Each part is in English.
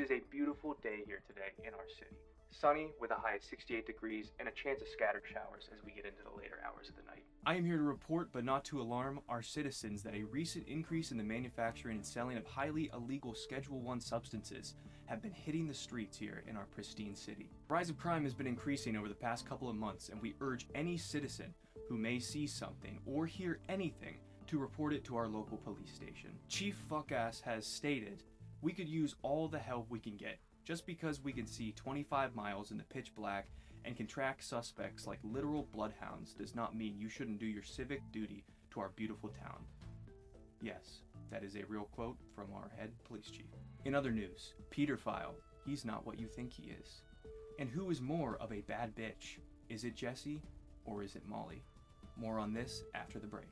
is a beautiful day here today in our city. Sunny with a high of 68 degrees and a chance of scattered showers as we get into the later hours of the night. I am here to report, but not to alarm, our citizens that a recent increase in the manufacturing and selling of highly illegal Schedule I substances have been hitting the streets here in our pristine city. The rise of crime has been increasing over the past couple of months, and we urge any citizen who may see something or hear anything to report it to our local police station. Chief Fuckass has stated, "We could use all the help we can get. Just because we can see 25 miles in the pitch black and can track suspects like literal bloodhounds does not mean you shouldn't do your civic duty to our beautiful town." Yes, that is a real quote from our head police chief. In other news, Pedophile, he's not what you think he is. And who is more of a bad bitch? Is it Jesse or is it Molly? More on this after the break.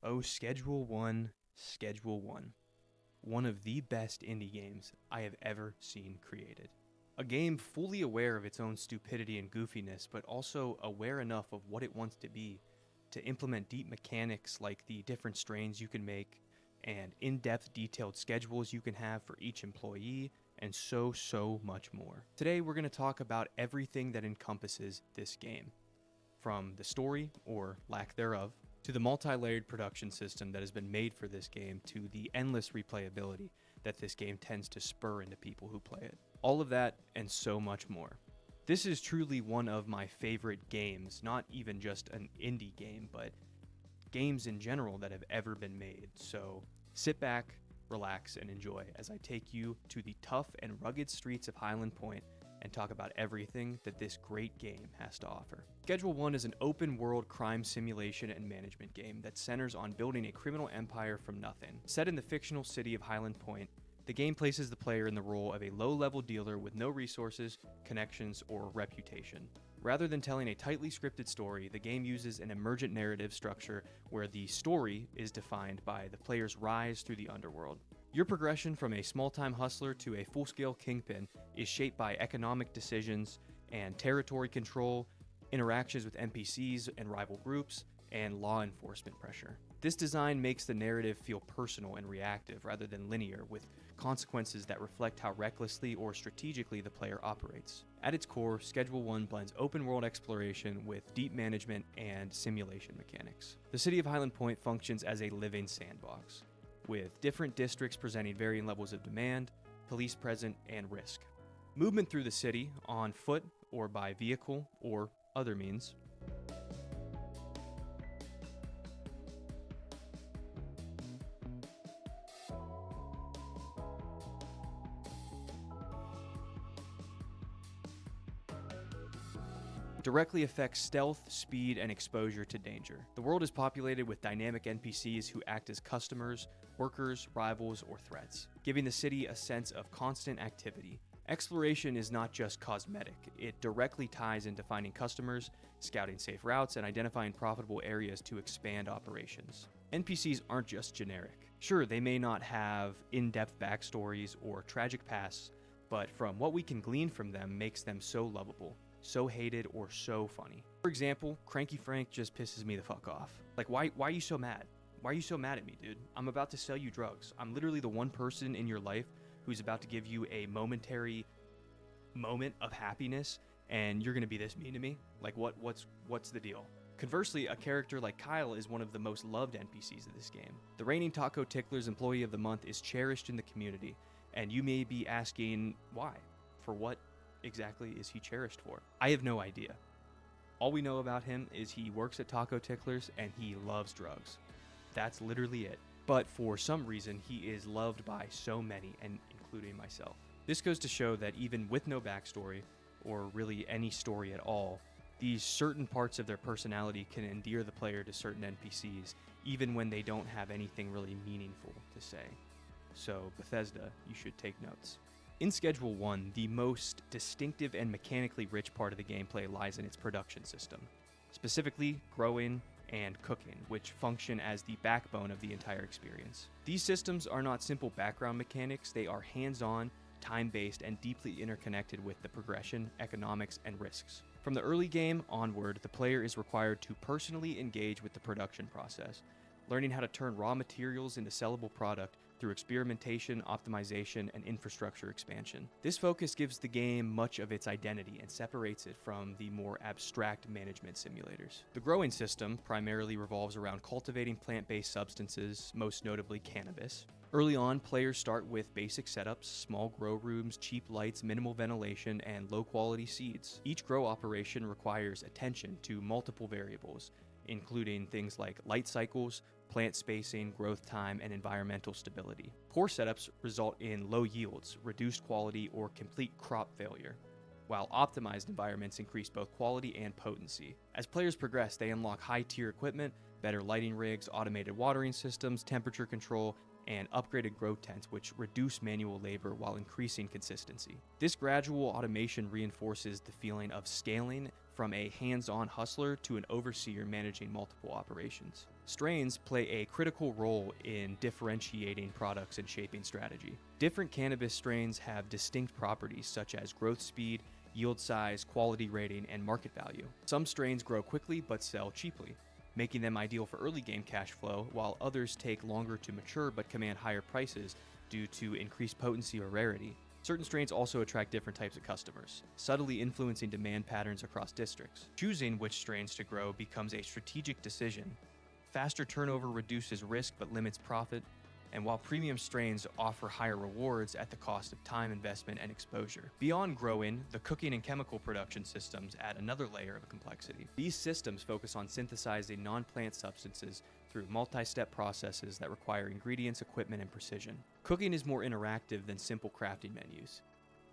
Oh, Schedule 1, Schedule 1. One of the best indie games I have ever seen created. A game fully aware of its own stupidity and goofiness, but also aware enough of what it wants to be to implement deep mechanics like the different strains you can make and in-depth detailed schedules you can have for each employee, and so much more. Today we're going to talk about everything that encompasses this game. From the story, or lack thereof, to the multi-layered production system that has been made for this game, to the endless replayability that this game tends to spur into people who play it. All of that and so much more. This is truly one of my favorite games, not even just an indie game, but games in general that have ever been made. So sit back, relax, and enjoy as I take you to the tough and rugged streets of Highland Point and talk about everything that this great game has to offer. Schedule 1 is an open-world crime simulation and management game that centers on building a criminal empire from nothing. Set in the fictional city of Highland Point, the game places the player in the role of a low-level dealer with no resources, connections, or reputation. Rather than telling a tightly scripted story, the game uses an emergent narrative structure where the story is defined by the player's rise through the underworld. Your progression from a small-time hustler to a full-scale kingpin is shaped by economic decisions and territory control, interactions with NPCs and rival groups, and law enforcement pressure. This design makes the narrative feel personal and reactive rather than linear, with consequences that reflect how recklessly or strategically the player operates. At its core, Schedule 1 blends open-world exploration with deep management and simulation mechanics. The city of Highland Point functions as a living sandbox, with different districts presenting varying levels of demand, police present, and risk. Movement through the city, on foot or by vehicle or other means, directly affects stealth, speed, and exposure to danger. The world is populated with dynamic NPCs who act as customers, workers, rivals, or threats, giving the city a sense of constant activity. Exploration is not just cosmetic, it directly ties into finding customers, scouting safe routes, and identifying profitable areas to expand operations. NPCs aren't just generic. Sure, they may not have in-depth backstories or tragic pasts, but from what we can glean from them makes them so lovable, so hated, or so funny. For example, Cranky Frank just pisses me the fuck off. Like, why are you so mad? Why are you so mad at me, dude? I'm about to sell you drugs. I'm literally the one person in your life who's about to give you a momentary moment of happiness, and you're gonna be this mean to me? Like, what's the deal? Conversely, a character like Kyle is one of the most loved NPCs of this game. The reigning Taco Tickler's Employee of the Month is cherished in the community, and you may be asking why? For what exactly is he cherished for? I have no idea. All we know about him is he works at Taco Tickler's and he loves drugs. That's literally it. But for some reason, he is loved by so many, and including myself. This goes to show that even with no backstory, or really any story at all, these certain parts of their personality can endear the player to certain NPCs, even when they don't have anything really meaningful to say. So, Bethesda, you should take notes. In Schedule 1, the most distinctive and mechanically rich part of the gameplay lies in its production system, specifically growing and cooking, which function as the backbone of the entire experience. These systems are not simple background mechanics, they are hands-on, time-based, and deeply interconnected with the progression, economics, and risks. From the early game onward, the player is required to personally engage with the production process, learning how to turn raw materials into sellable product through experimentation, optimization, and infrastructure expansion. This focus gives the game much of its identity and separates it from the more abstract management simulators. The growing system primarily revolves around cultivating plant-based substances, most notably cannabis. Early on, players start with basic setups, small grow rooms, cheap lights, minimal ventilation, and low-quality seeds. Each grow operation requires attention to multiple variables, including things like light cycles, plant spacing, growth time, and environmental stability. Poor setups result in low yields, reduced quality, or complete crop failure, while optimized environments increase both quality and potency. As players progress, they unlock high-tier equipment, better lighting rigs, automated watering systems, temperature control, and upgraded grow tents, which reduce manual labor while increasing consistency. This gradual automation reinforces the feeling of scaling from a hands-on hustler to an overseer managing multiple operations. Strains play a critical role in differentiating products and shaping strategy. Different cannabis strains have distinct properties such as growth speed, yield size, quality rating, and market value. Some strains grow quickly but sell cheaply, making them ideal for early game cash flow, while others take longer to mature but command higher prices due to increased potency or rarity. Certain strains also attract different types of customers, subtly influencing demand patterns across districts. Choosing which strains to grow becomes a strategic decision. Faster turnover reduces risk but limits profit, and while premium strains offer higher rewards at the cost of time investment and exposure. Beyond growing, the cooking and chemical production systems add another layer of complexity. These systems focus on synthesizing non-plant substances through multi-step processes that require ingredients, equipment, and precision. Cooking is more interactive than simple crafting menus.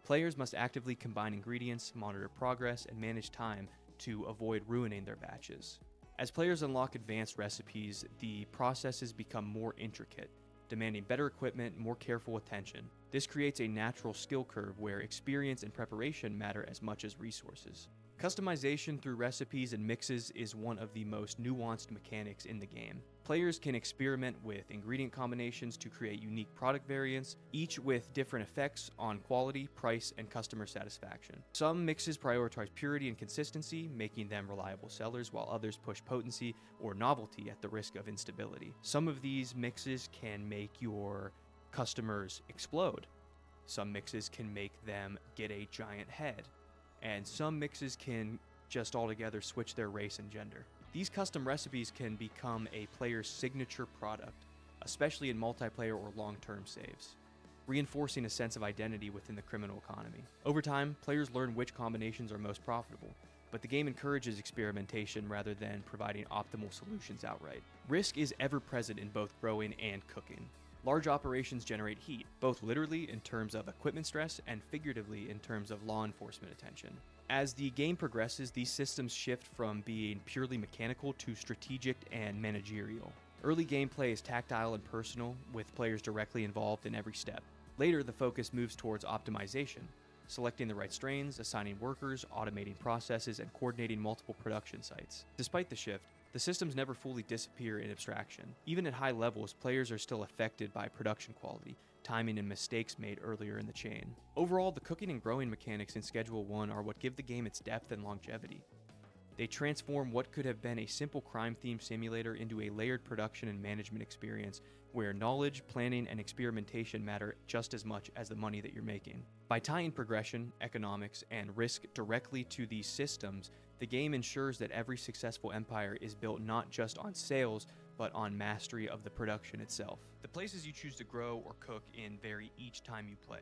Players must actively combine ingredients, monitor progress, and manage time to avoid ruining their batches. As players unlock advanced recipes, the processes become more intricate, demanding better equipment, more careful attention. This creates a natural skill curve where experience and preparation matter as much as resources. Customization through recipes and mixes is one of the most nuanced mechanics in the game. Players can experiment with ingredient combinations to create unique product variants, each with different effects on quality, price, and customer satisfaction. Some mixes prioritize purity and consistency, making them reliable sellers, while others push potency or novelty at the risk of instability. Some of these mixes can make your customers explode. Some mixes can make them get a giant head. And some mixes can just altogether switch their race and gender. These custom recipes can become a player's signature product, especially in multiplayer or long-term saves, reinforcing a sense of identity within the criminal economy. Over time, players learn which combinations are most profitable, but the game encourages experimentation rather than providing optimal solutions outright. Risk is ever present in both growing and cooking. Large operations generate heat, both literally in terms of equipment stress and figuratively in terms of law enforcement attention. As the game progresses, these systems shift from being purely mechanical to strategic and managerial. Early gameplay is tactile and personal, with players directly involved in every step. Later, the focus moves towards optimization, selecting the right strains, assigning workers, automating processes, and coordinating multiple production sites. Despite the shift, the systems never fully disappear in abstraction. Even at high levels, players are still affected by production quality, timing, and mistakes made earlier in the chain. Overall, the cooking and growing mechanics in Schedule 1 are what give the game its depth and longevity. They transform what could have been a simple crime-themed simulator into a layered production and management experience where knowledge, planning, and experimentation matter just as much as the money that you're making. By tying progression, economics, and risk directly to these systems, the game ensures that every successful empire is built not just on sales, but on mastery of the production itself. The places you choose to grow or cook in vary each time you play.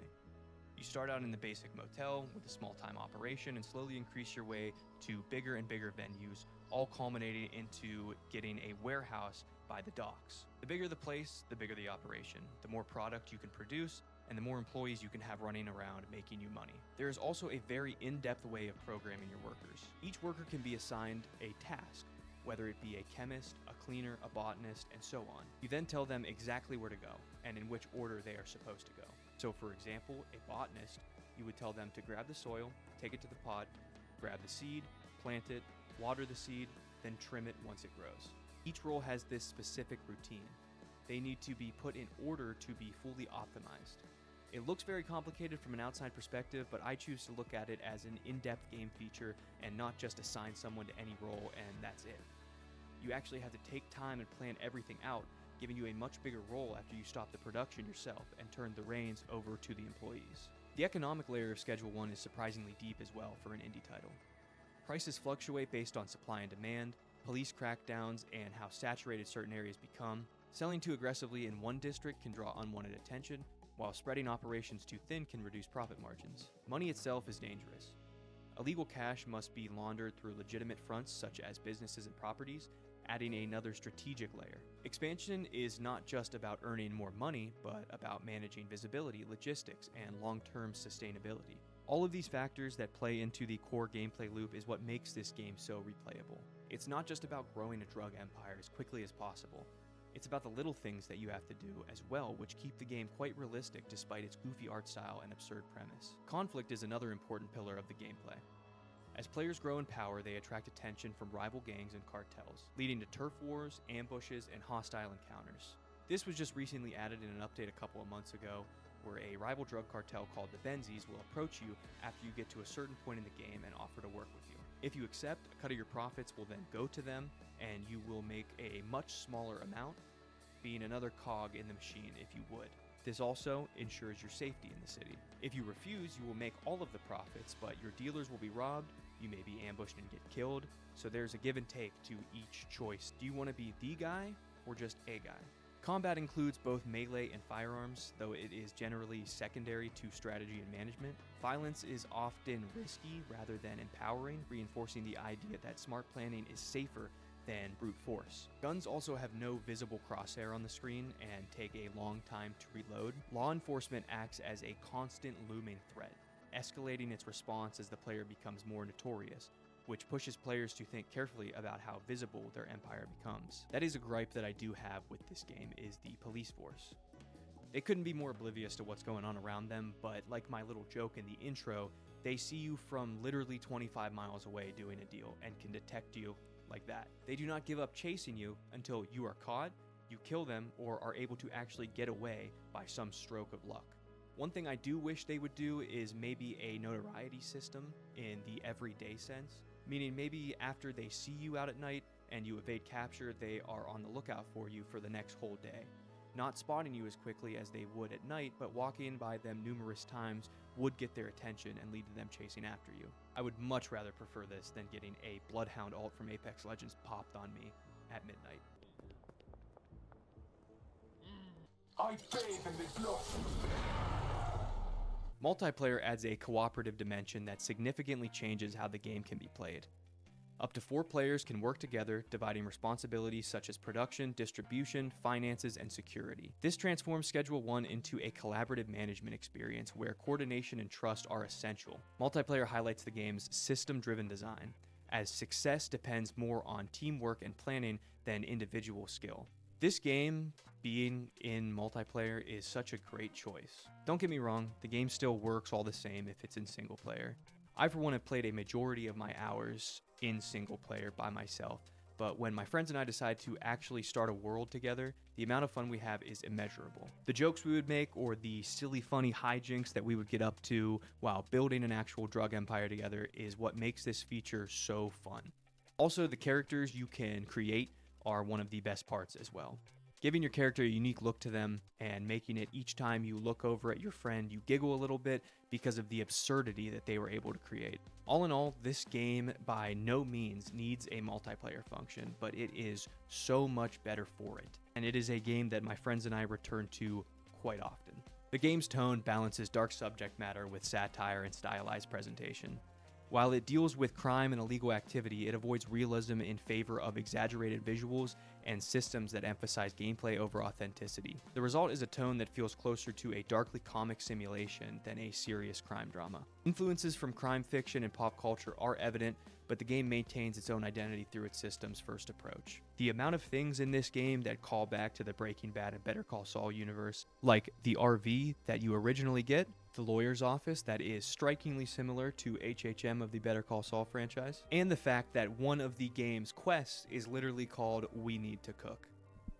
You start out in the basic motel with a small-time operation and slowly increase your way to bigger and bigger venues, all culminating into getting a warehouse by the docks. The bigger the place, the bigger the operation. The more product you can produce, and the more employees you can have running around making you money. There is also a very in-depth way of programming your workers. Each worker can be assigned a task, whether it be a chemist, a cleaner, a botanist, and so on. You then tell them exactly where to go, and in which order they are supposed to go. So for example, a botanist, you would tell them to grab the soil, take it to the pot, grab the seed, plant it, water the seed, then trim it once it grows. Each role has this specific routine. They need to be put in order to be fully optimized. It looks very complicated from an outside perspective, but I choose to look at it as an in-depth game feature and not just assign someone to any role and that's it. You actually have to take time and plan everything out, giving you a much bigger role after you stop the production yourself and turn the reins over to the employees. The economic layer of Schedule 1 is surprisingly deep as well for an indie title. Prices fluctuate based on supply and demand, police crackdowns, and how saturated certain areas become. Selling too aggressively in one district can draw unwanted attention, while spreading operations too thin can reduce profit margins. Money itself is dangerous. Illegal cash must be laundered through legitimate fronts such as businesses and properties, adding another strategic layer. Expansion is not just about earning more money, but about managing visibility, logistics, and long-term sustainability. All of these factors that play into the core gameplay loop is what makes this game so replayable. It's not just about growing a drug empire as quickly as possible. It's about the little things that you have to do as well, which keep the game quite realistic despite its goofy art style and absurd premise. Conflict is another important pillar of the gameplay. As players grow in power, they attract attention from rival gangs and cartels, leading to turf wars, ambushes, and hostile encounters. This was just recently added in an update a couple of months ago, where a rival drug cartel called the Benzes will approach you after you get to a certain point in the game and offer to work with you. If you accept, a cut of your profits will then go to them, and you will make a much smaller amount, being another cog in the machine if you would. This also ensures your safety in the city. If you refuse, you will make all of the profits, but your dealers will be robbed, you may be ambushed and get killed, so there's a give and take to each choice. Do you want to be the guy, or just a guy? Combat includes both melee and firearms, though it is generally secondary to strategy and management. Violence is often risky rather than empowering, reinforcing the idea that smart planning is safer than brute force. Guns also have no visible crosshair on the screen and take a long time to reload. Law enforcement acts as a constant looming threat, escalating its response as the player becomes more notorious, which pushes players to think carefully about how visible their empire becomes. That is a gripe that I do have with this game, is the police force. They couldn't be more oblivious to what's going on around them, but like my little joke in the intro, they see you from literally 25 miles away doing a deal and can detect you like that. They do not give up chasing you until you are caught, you kill them, or are able to actually get away by some stroke of luck. One thing I do wish they would do is maybe a notoriety system in the everyday sense, meaning maybe after they see you out at night and you evade capture, they are on the lookout for you for the next whole day. Not spotting you as quickly as they would at night, but walking by them numerous times would get their attention and lead to them chasing after you. I would much rather prefer this than getting a Bloodhound ult from Apex Legends popped on me at midnight. I bathe in this love. Multiplayer adds a cooperative dimension that significantly changes how the game can be played. Up to 4 players can work together, dividing responsibilities such as production, distribution, finances, and security. This transforms Schedule 1 into a collaborative management experience where coordination and trust are essential. Multiplayer highlights the game's system-driven design, as success depends more on teamwork and planning than individual skill. This game, being in multiplayer, is such a great choice. Don't get me wrong, the game still works all the same if it's in single player. I, for one, have played a majority of my hours in single player by myself, but when my friends and I decide to actually start a world together, the amount of fun we have is immeasurable. The jokes we would make or the silly funny hijinks that we would get up to while building an actual drug empire together is what makes this feature so fun. Also, the characters you can create are one of the best parts as well. Giving your character a unique look to them and making it each time you look over at your friend, you giggle a little bit because of the absurdity that they were able to create. All in all, this game by no means needs a multiplayer function, but it is so much better for it. And it is a game that my friends and I return to quite often. The game's tone balances dark subject matter with satire and stylized presentation. While it deals with crime and illegal activity, it avoids realism in favor of exaggerated visuals and systems that emphasize gameplay over authenticity. The result is a tone that feels closer to a darkly comic simulation than a serious crime drama. Influences from crime fiction and pop culture are evident, but the game maintains its own identity through its system's first approach. The amount of things in this game that call back to the Breaking Bad and Better Call Saul universe, like the RV that you originally get, the lawyer's office that is strikingly similar to HHM of the Better Call Saul franchise, and the fact that one of the game's quests is literally called We Need to Cook.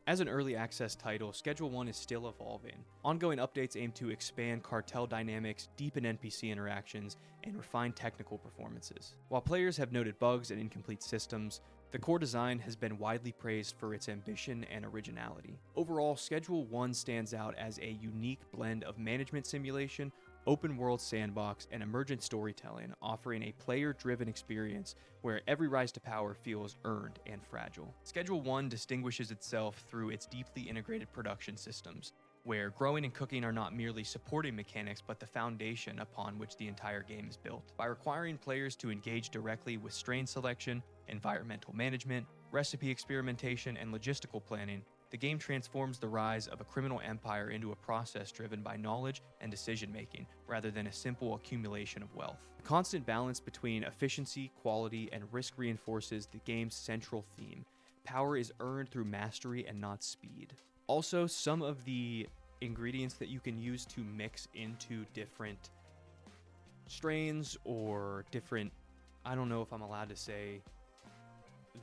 As an early access title, Schedule 1 is still evolving. Ongoing updates aim to expand cartel dynamics, deepen NPC interactions, and refine technical performances. While players have noted bugs and incomplete systems, the core design has been widely praised for its ambition and originality. Overall, Schedule 1 stands out as a unique blend of management simulation, open-world sandbox, and emergent storytelling, offering a player-driven experience where every rise to power feels earned and fragile. Schedule 1 distinguishes itself through its deeply integrated production systems, where growing and cooking are not merely supporting mechanics but the foundation upon which the entire game is built. By requiring players to engage directly with strain selection, environmental management, recipe experimentation, and logistical planning, the game transforms the rise of a criminal empire into a process driven by knowledge and decision-making, rather than a simple accumulation of wealth. The constant balance between efficiency, quality, and risk reinforces the game's central theme. Power is earned through mastery and not speed. Also, some of the ingredients that you can use to mix into different strains or different, I don't know if I'm allowed to say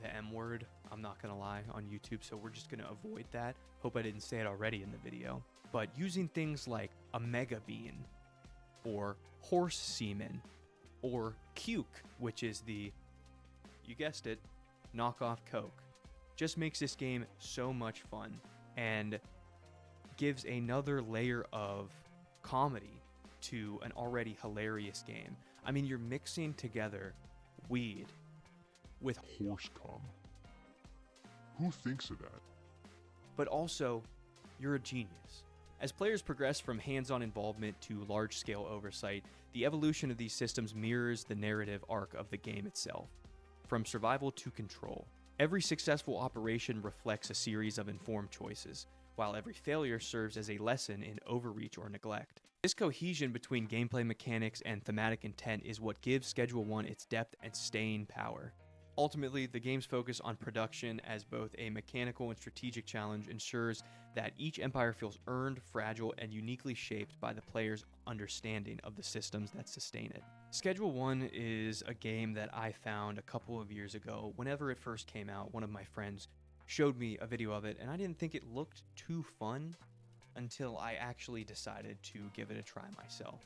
the M word, I'm not gonna lie, on YouTube, so we're just gonna avoid that. Hope I didn't say it already in the video. But using things like a mega bean, or horse semen, or Cuke, which is the, you guessed it, knockoff Coke, just makes this game so much fun and gives another layer of comedy to an already hilarious game. I mean, you're mixing together weed with horse cum. Who thinks of that? but also you're a genius. As players progress from hands-on involvement to large-scale oversight, the evolution of these systems mirrors the narrative arc of the game itself, from survival to control. Every successful operation reflects a series of informed choices, while every failure serves as a lesson in overreach or neglect. This cohesion between gameplay mechanics and thematic intent is what gives Schedule 1 its depth and staying power. Ultimately, the game's focus on production as both a mechanical and strategic challenge ensures that each empire feels earned, fragile, and uniquely shaped by the player's understanding of the systems that sustain it. Schedule 1 is a game that I found a couple of years ago. Whenever it first came out, one of my friends showed me a video of it, and I didn't think it looked too fun until I actually decided to give it a try myself.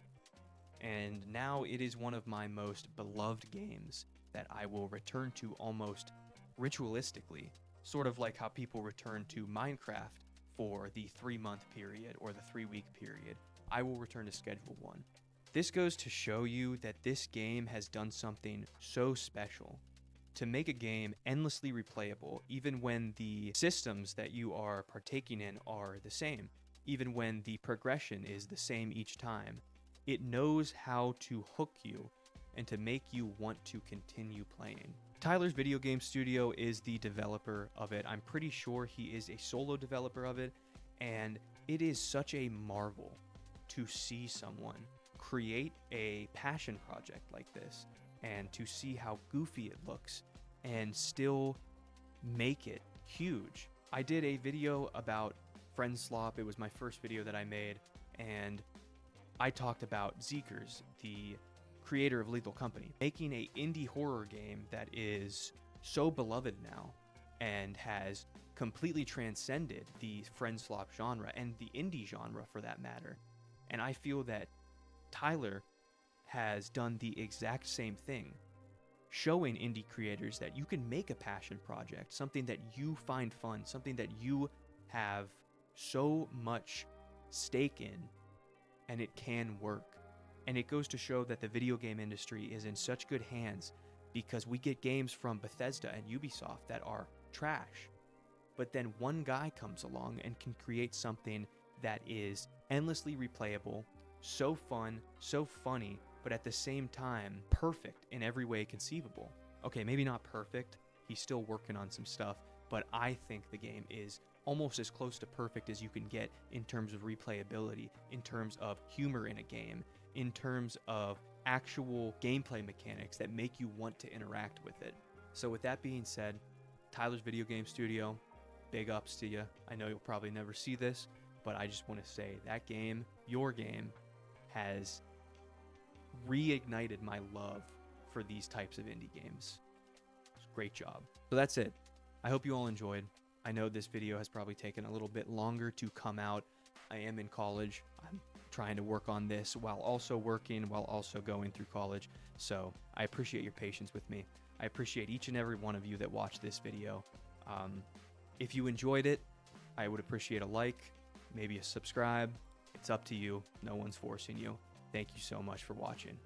And now it is one of my most beloved games that I will return to almost ritualistically, sort of like how people return to Minecraft for the 3-month period or the 3-week period. I will return to Schedule 1. This goes to show you that this game has done something so special to make a game endlessly replayable, even when the systems that you are partaking in are the same, even when the progression is the same each time. It knows how to hook you and to make you want to continue playing. Tyler's Video Game Studio is the developer of it. I'm pretty sure he is a solo developer of it, and it is such a marvel to see someone create a passion project like this and to see how goofy it looks and still make it huge. I did a video about Friendslop. It was my first video that I made, and I talked about Zeekers, the creator of Lethal Company, making a indie horror game that is so beloved now and has completely transcended the Friendslop genre and the indie genre for that matter. And I feel that Tyler has done the exact same thing showing indie creators that you can make a passion project, something that you find fun, something that you have so much stake in, and it can work. And it goes to show that the video game industry is in such good hands because we get games from Bethesda and Ubisoft that are trash. But then one guy comes along and can create something that is endlessly replayable, so fun, so funny, but at the same time, perfect in every way conceivable. Okay, maybe not perfect. He's still working on some stuff, but I think the game is almost as close to perfect as you can get in terms of replayability, in terms of humor in a game, in terms of actual gameplay mechanics that make you want to interact with it. So with that being said, Tyler's Video Game Studio, big ups to you. I know you'll probably never see this, but I just want to say that game, your game, has reignited my love for these types of indie games. Great job. So that's it. I hope you all enjoyed. I know this video has probably taken a little bit longer to come out. I am in college. I'm trying to work on this while also working, while also going through college. So I appreciate your patience with me. I appreciate each and every one of you that watched this video. If you enjoyed it, I would appreciate a like, maybe a subscribe. It's up to you. No one's forcing you. Thank you so much for watching.